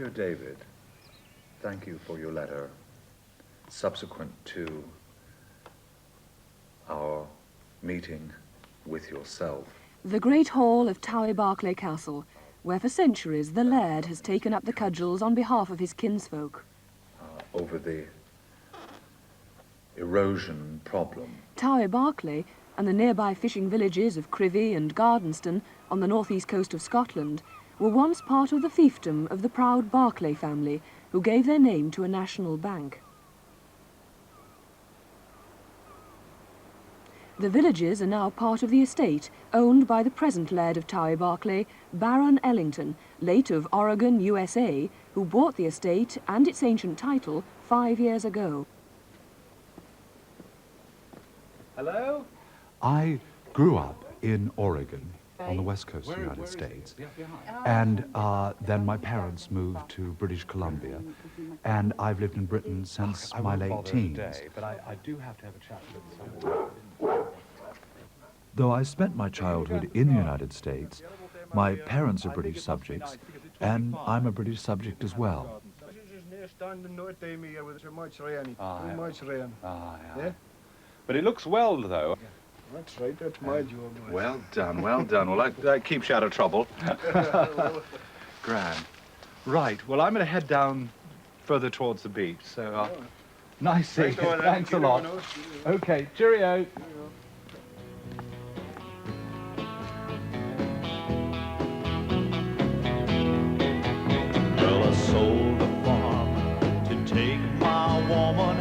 Dear David, thank you for your letter subsequent to our meeting with yourself. The great hall of Towie Barclay Castle, where for centuries the laird has taken up the cudgels on behalf of his kinsfolk. Over the erosion problem. Towie Barclay and the nearby fishing villages of Crovie and Gardenstown on the northeast coast of Scotland were once part of the fiefdom of the proud Barclay family, who gave their name to a national bank. The villages are now part of the estate, owned by the present laird of Towie Barclay, Baron Ellington, late of Oregon, USA, who bought the estate and its ancient title 5 years ago. Hello? I grew up in Oregon, on the west coast of the United States, and then my parents moved to British Columbia, and I've lived in Britain since my late teens. But I do have to have a chat with someone. Though I spent my childhood in the United States, my parents are British subjects, and I'm a British subject as well. But it looks well, though. That's right, that's my job. Well done, well done. Well, that keeps you out of trouble. Grand. Right, well, I'm going to head down further towards the beach, so nice seeing you. Thanks a lot. Okay, cheerio. Well, I sold the farm to take my woman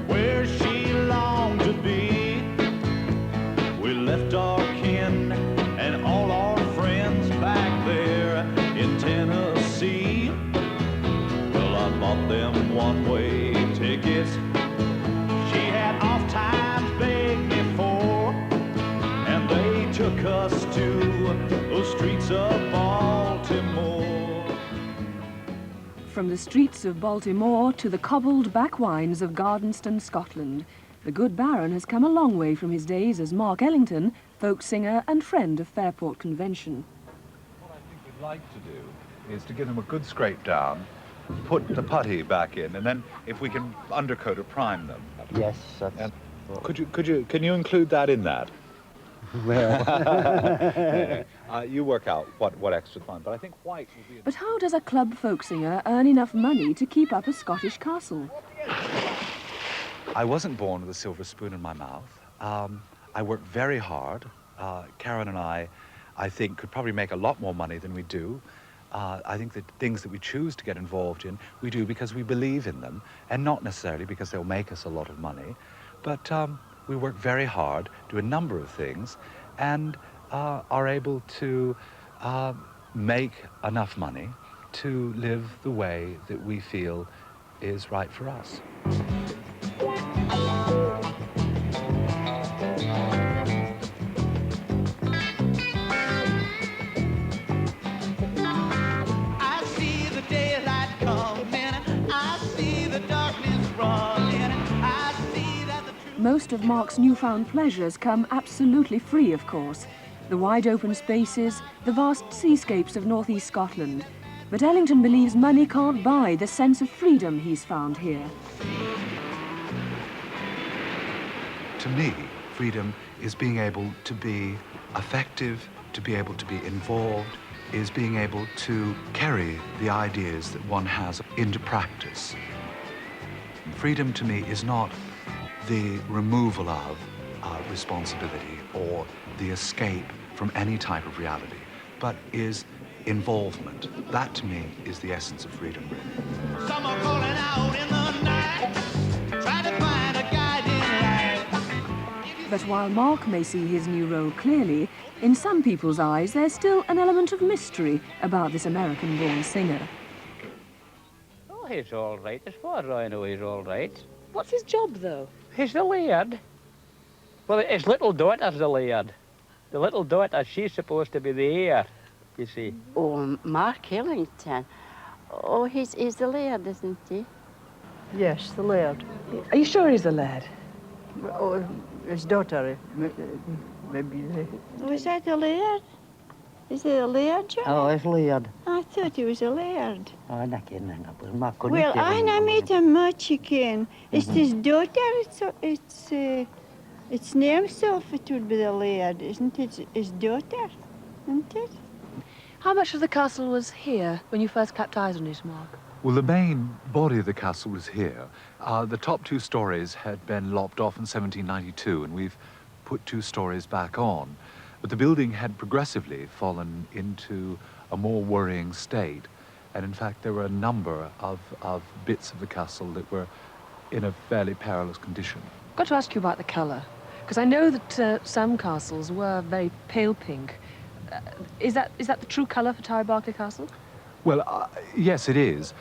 where she longed to be. We left our kin and all our friends back there in Tennessee. Well, I bought them one-way tickets. She had off times begged me for, and they took us to those streets of Baltimore. From the streets of Baltimore to the cobbled back wynds of Gardenstown, Scotland, the good Baron has come a long way from his days as Mark Ellington, folk singer and friend of Fairport Convention. What I think we'd like to do is to give them a good scrape down, put the putty back in, and then if we can undercoat or prime them. Yes, that's... And can you include that in that? Well... You work out what extra fine, but I think white will be... But how does a club folk singer earn enough money to keep up a Scottish castle? I wasn't born with a silver spoon in my mouth. I worked very hard. Karen and I think, could probably make a lot more money than we do. I think the things that we choose to get involved in, we do because we believe in them, and not necessarily because they'll make us a lot of money. But we work very hard, do a number of things, and are able to make enough money to live the way that we feel is right for us. I see the daylight coming, I see the darkness running, I see that the truth... Most of Mark's newfound pleasures come absolutely free, of course. The wide open spaces, the vast seascapes of northeast Scotland. But Ellington believes money can't buy the sense of freedom he's found here. To me, freedom is being able to be effective, to be able to be involved, is being able to carry the ideas that one has into practice. Freedom to me is not the removal of responsibility or the escape from any type of reality, but is involvement. That to me is the essence of freedom, really. Some are calling out in the night, trying to find a guiding light. But while Mark may see his new role clearly, in some people's eyes there's still an element of mystery about this American-born singer. Oh, he's all right. As far as I know, he's all right. What's his job, though? He's the laird. Well, his little daughter's the laird. The little daughter, she's supposed to be the heir, you see. Oh, Mark Ellington. Oh, he's the laird, isn't he? Yes, the laird. Are you sure he's the lad? Oh, his daughter, maybe. Was that the laird? Is it a laird, John? Oh, it's laird. I thought he was a laird. Oh, na ken nga po. Ma ko Well, I met him much again. It's his daughter. It's name self. It would be the laird, isn't it? His daughter, isn't it? How much of the castle was here when you first clapped eyes on it, Mark? Well, the main body of the castle was here. The top 2 stories had been lopped off in 1792, and we've put 2 stories back on. But the building had progressively fallen into a more worrying state. And in fact, there were a number of bits of the castle that were in a fairly perilous condition. I've got to ask you about the colour, because I know that some castles were very pale pink. Is that the true colour for Towie Barclay Castle? Well, yes, it is.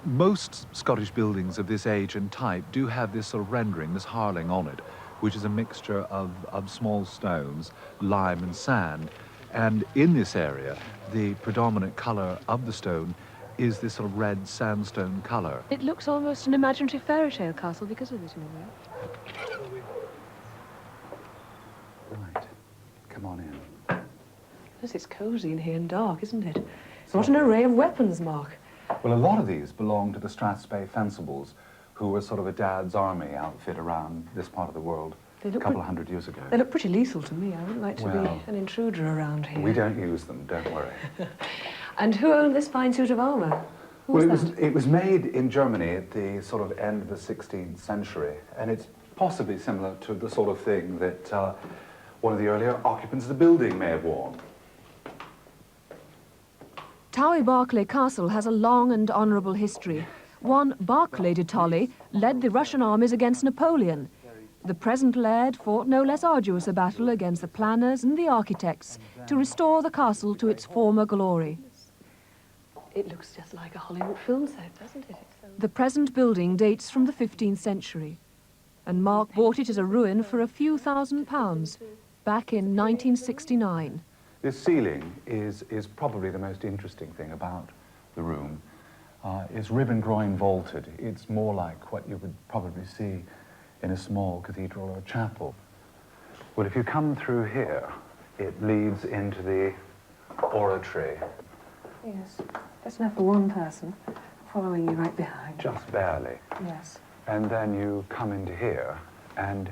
Most Scottish buildings of this age and type do have this sort of rendering, this harling on it, which is a mixture of small stones, lime and sand. And in this area, the predominant colour of the stone is this sort of red sandstone colour. It looks almost an imaginative fairy tale castle because of this, you know. Right. Come on in. Yes, it's cosy in here and dark, isn't it? What an array of weapons, Mark. Well, a lot of these belong to the Strathspey Fencibles, who were sort of a dad's army outfit around this part of the world a couple of hundred years ago. They look pretty lethal to me. I wouldn't like to Well, be an intruder around here. We don't use them, don't worry. And who owned this fine suit of armour? Who Well, was it was made in Germany at the sort of end of the 16th century, and it's possibly similar to the sort of thing that one of the earlier occupants of the building may have worn. Towie Barclay Castle has a long and honourable history. One Barclay de Tolly led the Russian armies against Napoleon. The present laird fought no less arduous a battle against the planners and the architects to restore the castle to its former glory. It looks just like a Hollywood film set, doesn't it? The present building dates from the 15th century, and Mark bought it as a ruin for a few £1,000s back in 1969. This ceiling is probably the most interesting thing about the room. It's ribbon groin vaulted. It's more like what you would probably see in a small cathedral or chapel. Well, if you come through here, it leads into the oratory. Yes, that's enough for one person, following you right behind. Just barely. Yes. And then you come into here, and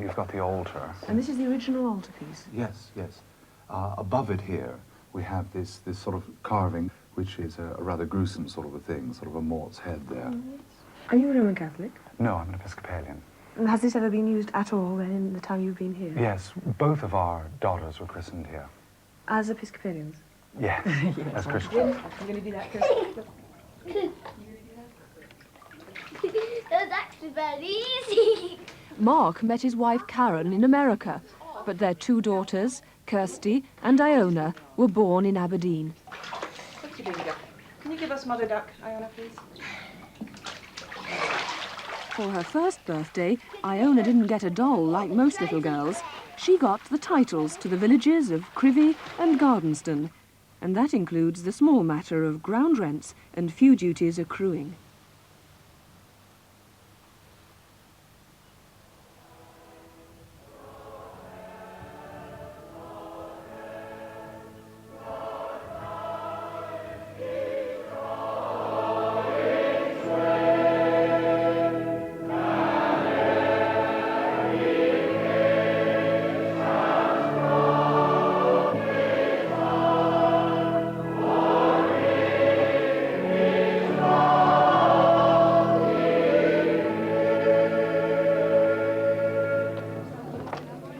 you've got the altar. And this is the original altarpiece? Yes, yes. Above it here, we have this sort of carving, which is a rather gruesome sort of a thing, sort of a mort's head there. Are you a Roman Catholic? No, I'm an Episcopalian. And has this ever been used at all then in the time you've been here? Yes, both of our daughters were christened here. As Episcopalians? Yes, as Christians. I'm going to do that, Chris. That's actually very easy. Mark met his wife Karen in America, but their 2 daughters, Kirsty and Iona, were born in Aberdeen. What's your baby duck? Can you give us Mother Duck, Iona, please? For her first birthday, Iona didn't get a doll like most little girls. She got the titles to the villages of Crovie and Gardenstown, and that includes the small matter of ground rents and few duties accruing.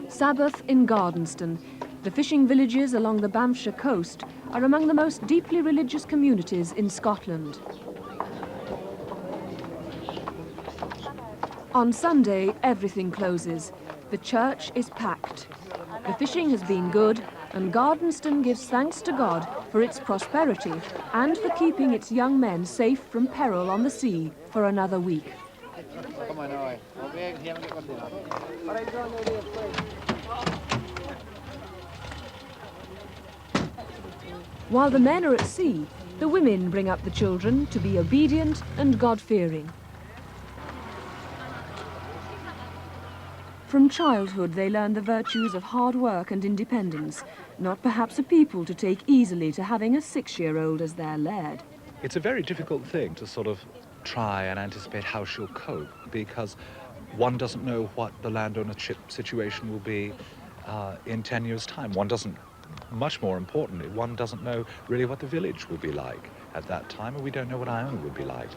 Sabbath in Gardenstown. The fishing villages along the Banffshire coast are among the most deeply religious communities in Scotland. On Sunday, everything closes. The church is packed. The fishing has been good, and Gardenstown gives thanks to God for its prosperity and for keeping its young men safe from peril on the sea for another week. While the men are at sea, the women bring up the children to be obedient and God-fearing. From childhood they learn the virtues of hard work and independence, not perhaps a people to take easily to having a 6-year-old as their laird. It's a very difficult thing to sort of try and anticipate how she'll cope, because one doesn't know what the landownership situation will be in 10 years' time. One doesn't, much more importantly, one doesn't know really what the village will be like at that time, and we don't know what Iona will be like.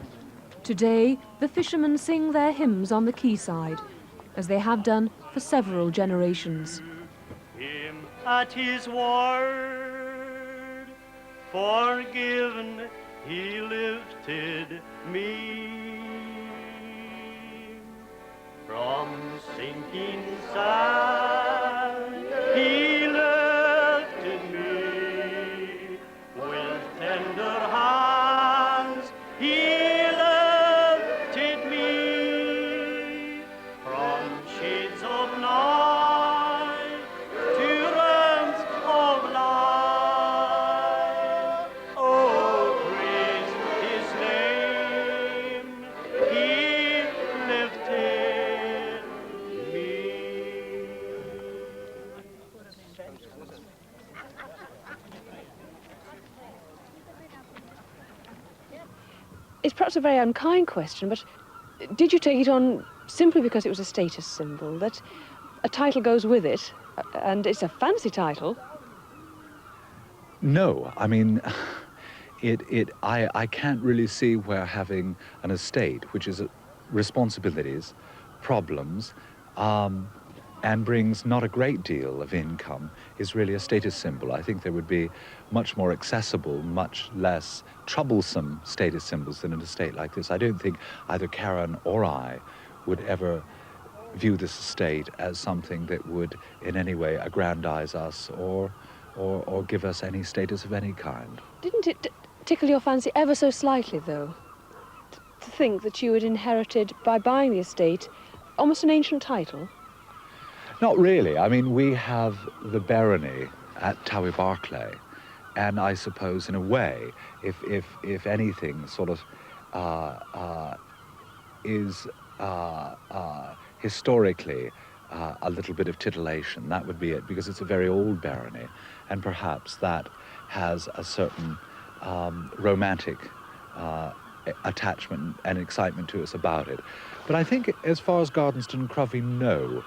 Today, the fishermen sing their hymns on the quayside, as they have done for several generations. Him at his word, forgiven, he lifted me from sinking sand. He lifted me with tender hands. He lifted me from shades of night to realms of light. Oh, praise his name. He lifted me. It's perhaps a very unkind question, but did you take it on simply because it was a status symbol, that a title goes with it, and it's a fancy title? No, I mean, I can't really see where having an estate, which is responsibilities, problems, and brings not a great deal of income, is really a status symbol. I think there would be much more accessible, much less troublesome status symbols than an estate like this. I don't think either Karen or I would ever view this estate as something that would in any way aggrandize us or give us any status of any kind. Didn't it tickle your fancy ever so slightly, though, to think that you had inherited, by buying the estate, almost an ancient title? Not really. I mean, we have the barony at Towie Barclay, and I suppose, in a way, if anything sort of is historically a little bit of titillation, that would be it, because it's a very old barony, and perhaps that has a certain romantic attachment and excitement to us about it. But I think, as far as Gardenstown and Crovie know,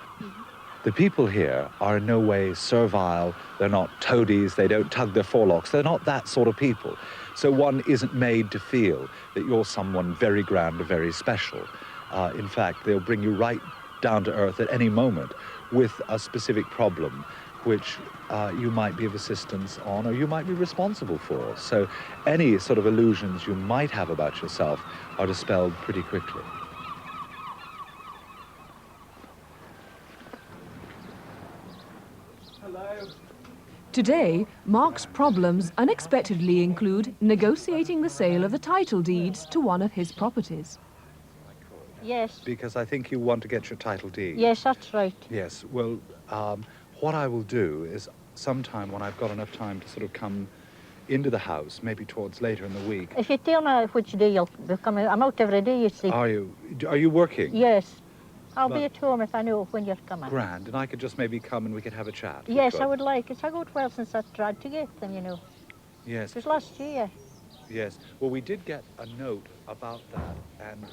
the people here are in no way servile, they're not toadies, they don't tug their forelocks, they're not that sort of people. So one isn't made to feel that you're someone very grand or very special. In fact, they'll bring you right down to earth at any moment with a specific problem which you might be of assistance on or you might be responsible for. So any sort of illusions you might have about yourself are dispelled pretty quickly. Today, Mark's problems unexpectedly include negotiating the sale of the title deeds to one of his properties. Yes. Because I think you want to get your title deed. Yes, that's right. Yes, well, what I will do is sometime when I've got enough time to sort of come into the house, maybe towards later in the week. If you tell me which day you'll be coming, I'm out every day, you see. Are you working? Yes. I'll be at home if I know when you're coming. Grand, and I could just maybe come and we could have a chat. Yes, I would like. It's a good while since I tried to get them, you know. Yes. It was last year. Yes. Well, we did get a note about that, and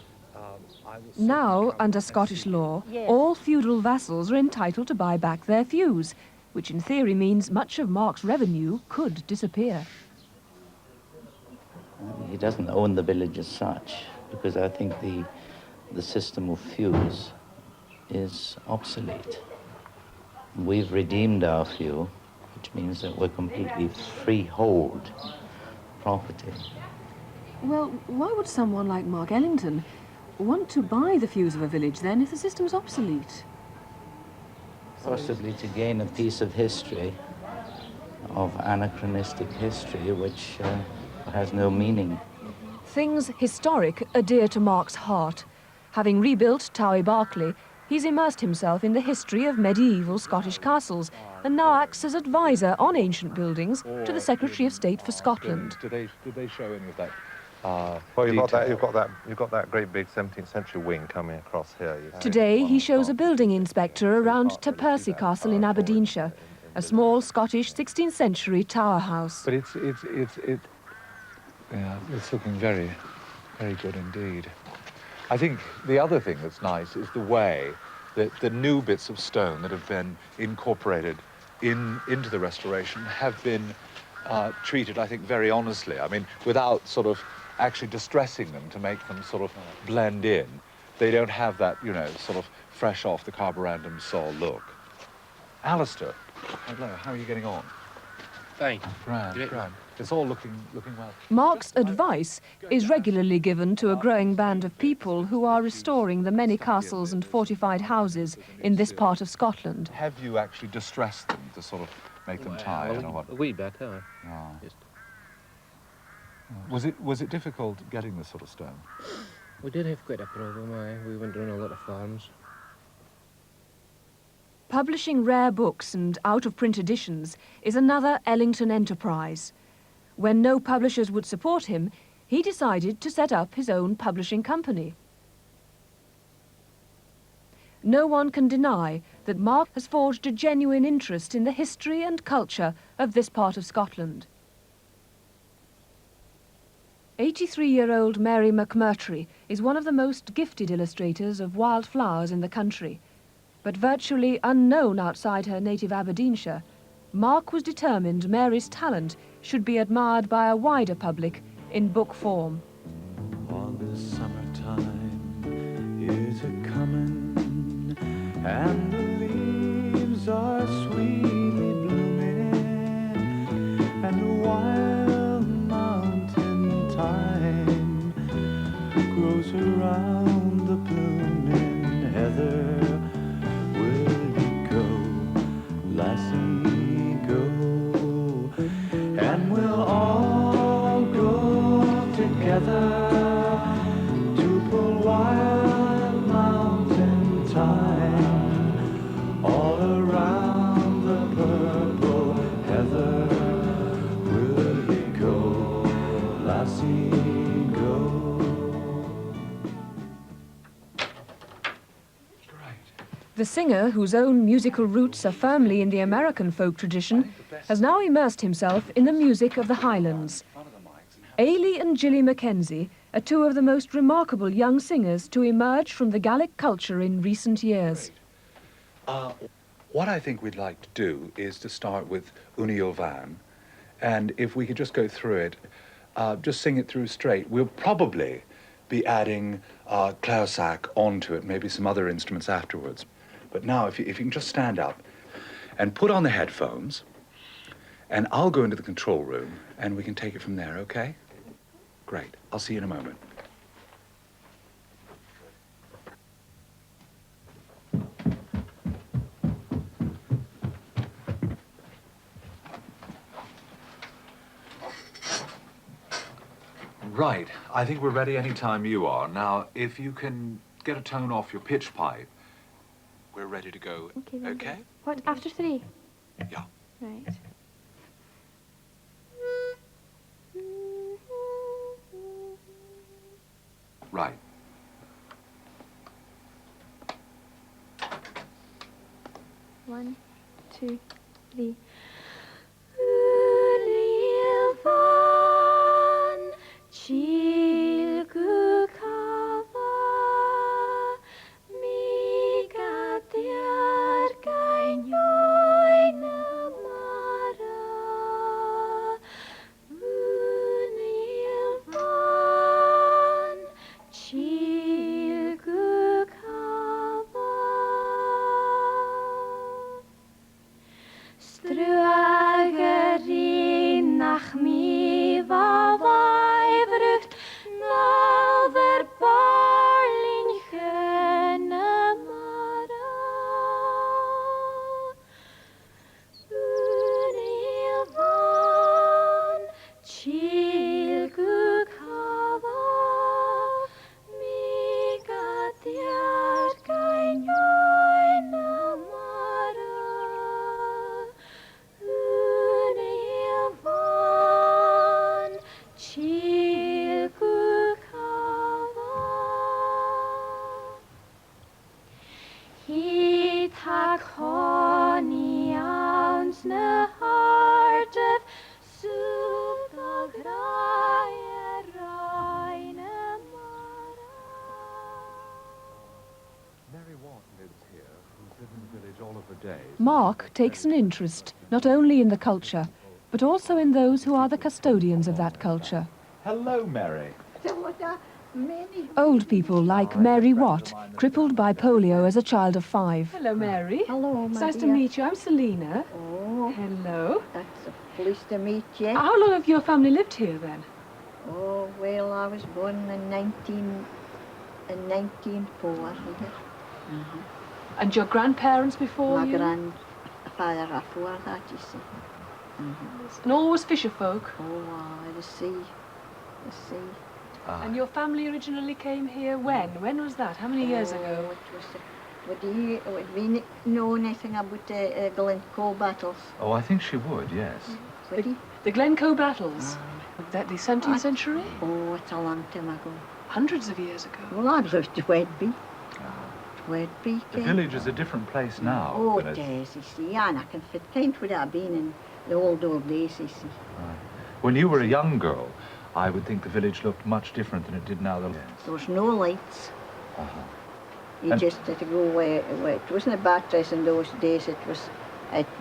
I will... Now, under Scottish law, Yes. all feudal vassals are entitled to buy back their feus, which in theory means much of Mark's revenue could disappear. He doesn't own the village as such, because I think the system of feus is obsolete. We've redeemed our few, which means that we're completely freehold property. Well, why would someone like Mark Ellington want to buy the feus of a village then if the system's obsolete? Possibly to gain a piece of history, of anachronistic history, which has no meaning. Things historic are dear to Mark's heart. Having rebuilt Towie Barclay, he's immersed himself in the history of medieval Scottish castles and now acts as advisor on ancient buildings to the Secretary of State for Scotland. Did they show any of that Well, you've detail. got that great big 17th century wing coming across here. Today, he shows a building inspector around to Percy Castle in Aberdeenshire, a small Scottish 16th century tower house. But it's looking very, very good indeed. I think the other thing that's nice is the way that the new bits of stone that have been incorporated into the restoration have been treated, I think, very honestly. I mean, without sort of actually distressing them to make them sort of blend in. They don't have that, you know, sort of fresh off the carborundum saw look. Alistair, hello, how are you getting on? Fine. Grand. It's all looking well. Mark's advice is regularly given to a growing band of people who are restoring the many castles and fortified houses in this part of Scotland. Have you actually distressed them to sort of make them tired or what? A wee bit, huh? Oh. Just... Was it difficult getting this sort of stone? We did have quite a problem, aye. We went around a lot of farms. Publishing rare books and out-of-print editions is another Ellington enterprise. When no publishers would support him, he decided to set up his own publishing company. No one can deny that Mark has forged a genuine interest in the history and culture of this part of Scotland. 83-year-old Mary McMurtry is one of the most gifted illustrators of wildflowers in the country. But virtually unknown outside her native Aberdeenshire, Mark was determined Mary's talent should be admired by a wider public in book form. On the summertime is a-comin', and the leaves are sweetly blooming, and the wild mountain thyme grows around the blooming heather. Will you go, lassie, go, and we'll all go together to pull wild mountain thyme all around the purple heather. Will you go, lassie, go? The singer, whose own musical roots are firmly in the American folk tradition, has now immersed himself in the music of the Highlands. Ailey and Gilly Mackenzie are two of the most remarkable young singers to emerge from the Gaelic culture in recent years. What I think we'd like to do is to start with Unio Van, and if we could just go through it, just sing it through straight. We'll probably be adding clausac onto it, maybe some other instruments afterwards. But now, if you can just stand up and put on the headphones, and I'll go into the control room, and we can take it from there, okay? Great. I'll see you in a moment. Right. I think we're ready any time you are. Now, if you can get a tone off your pitch pipe, we're ready to go. Okay? What, after 3? Yeah. Right. Right. One, 2, 3. Through He tak honey ounce na heart of soup the graie rine Mary Watt lives here, who's lived in the village all of her days. Mark takes an interest not only in the culture, but also in those who are the custodians of that culture. Hello, Mary. Old people like Mary Watt, crippled by polio as a child of 5. Hello, Mary. Hello, It's my nice to dear. meet you. I'm Selina. Oh, Hello. that's a pleased to meet you. How long have your family lived here, then? Oh, well, I was born in 1904. And your grandparents before My you? grandfather before that, you see. And always fisher folk? Oh, the sea. The sea. And your family originally came here when? When was that? How many years ago? Would we know anything about the Glencoe battles? Oh, I think she would, yes. Would he? The Glencoe battles? That the 17th century? Oh, it's a long time ago. Hundreds of years ago. Well, I lived at Wedby. Wedby. The village is a different place now. Oh, than it is, you see. And I can fit kind would have been in the old days, you see. Right. When you were a young girl, I would think the village looked much different than it did now. There was no lights. You And- just had to go where it wasn't a batteries in those days, it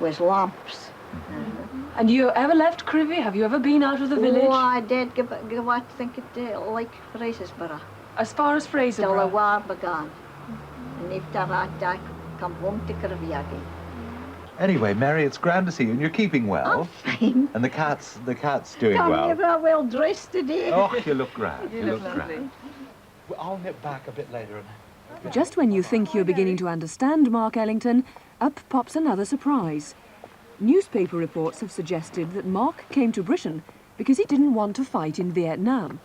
was lamps. And you ever left Crovie? Have you ever been out of the village? Oh, I did go out, think it like Frasersborough. As far as Till the Frasersborough? war began. And after that, I come home to Crovie again. Anyway, Mary, it's grand to see you, and you're keeping well. Fine. And the cat's doing I'm well. never well dressed today. Oh, you look grand. You look lovely. Well, I'll nip back a bit later. Just when you think you're beginning to understand Mark Ellington, up pops another surprise. Newspaper reports have suggested that Mark came to Britain because he didn't want to fight in Vietnam.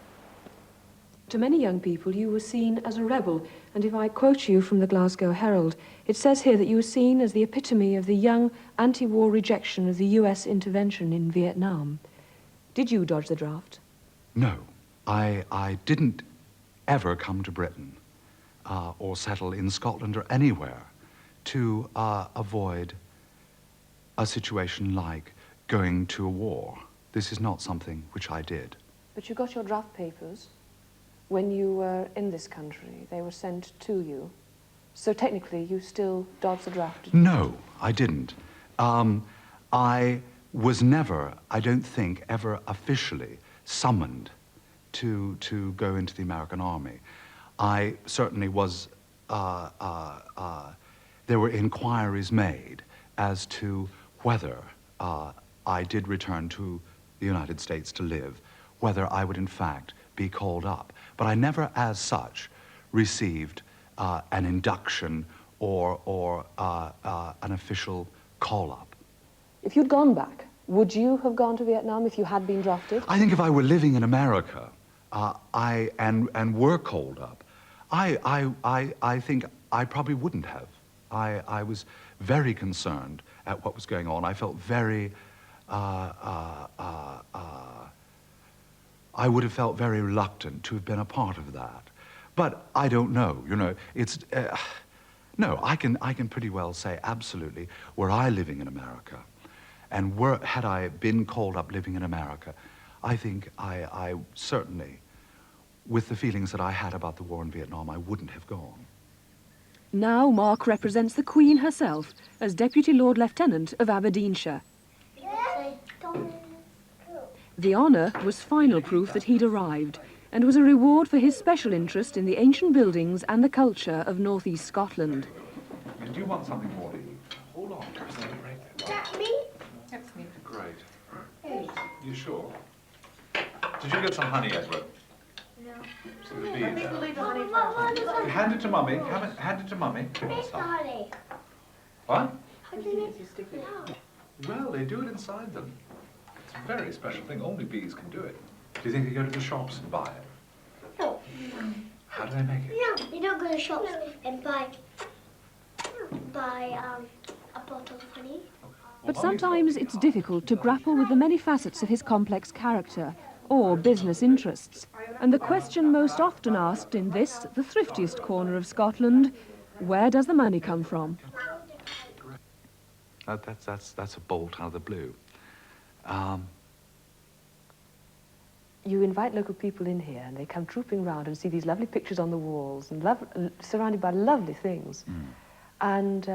To many young people, you were seen as a rebel, and if I quote you from the Glasgow Herald, it says here that you were seen as the epitome of the young anti-war rejection of the US intervention in Vietnam. Did you dodge the draft? No, I didn't ever come to Britain or settle in Scotland or anywhere to avoid a situation like going to a war. This is not something which I did. But you got your draft papers when you were in this country. They were sent to you. So technically, you still dodged the draft. No, I didn't. I was never, I don't think, ever officially summoned to go into the American Army. I certainly was, there were inquiries made as to whether I did return to the United States to live, whether I would in fact be called up. But I never, as such, received an induction or an official call-up. If you'd gone back, would you have gone to Vietnam if you had been drafted? I think if I were living in America and were called up, I think I probably wouldn't have. I was very concerned at what was going on. I felt very, I would have felt very reluctant to have been a part of that. But I don't know, you know, it's, no, I can pretty well say absolutely, were I living in America, and had I been called up living in America, I think I certainly, with the feelings that I had about the war in Vietnam, I wouldn't have gone. Now Mark represents the Queen herself as Deputy Lord Lieutenant of Aberdeenshire. The honour was final proof that he'd arrived, and was a reward for his special interest in the ancient buildings and the culture of northeast Scotland. Do you want something more to eat? Hold on. That me? That's me. Great. You sure? Did you get some honey, Edward? No. See the bee there? What? Hand it to Mummy. Hand it to Mummy. Where's the honey? What? How do you stick it? Well, they do it inside them. It's a very special thing. Only bees can do it. Do you think they go to the shops and buy it? No. How do they make it? No, you don't go to shops and buy a bottle of honey. But sometimes it's difficult to grapple with the many facets of his complex character or business interests. And the question most often asked in this, the thriftiest corner of Scotland, Where does the money come from? That's a bolt out of the blue. You invite local people in here and they come trooping round and see these lovely pictures on the walls and surrounded by lovely things. And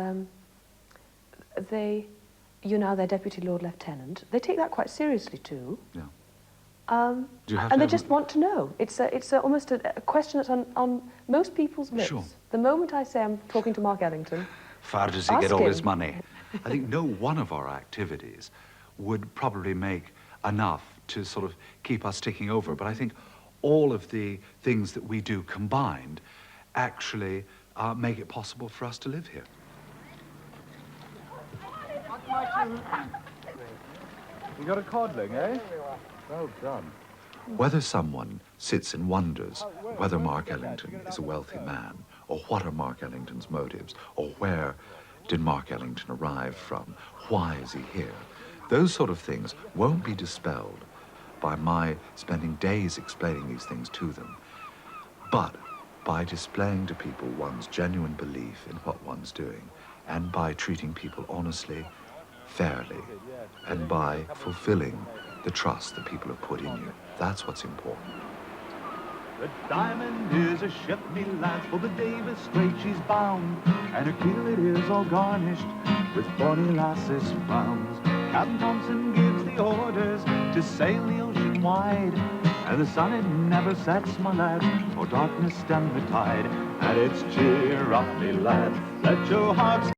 you're now their Deputy Lord Lieutenant. They take that quite seriously too. Yeah. And they just want to know. It's almost a question that's on most people's lips. Sure. The moment I say I'm talking to Mark Ellington, Where does he get all his money? I think no one of our activities would probably make enough to sort of keep us ticking over, but I think all of the things that we do combined actually make it possible for us to live here. You got a codling, eh? Well done. Whether someone sits and wonders whether Mark Ellington is a wealthy man, or what are Mark Ellington's motives, or where did Mark Ellington arrive from, why is he here, those sort of things won't be dispelled by my spending days explaining these things to them, but by displaying to people one's genuine belief in what one's doing, and by treating people honestly, fairly, and by fulfilling the trust that people have put in you. That's what's important. The Diamond is a ship, me lads, for the Davis Strait she's bound, and her keel it is all garnished with bonny lasses' frowns. Captain Thompson gives the orders to sail the ocean wide, and the sun it never sets, my lad, or darkness stem the tide. And it's cheer up, me lads, let your hearts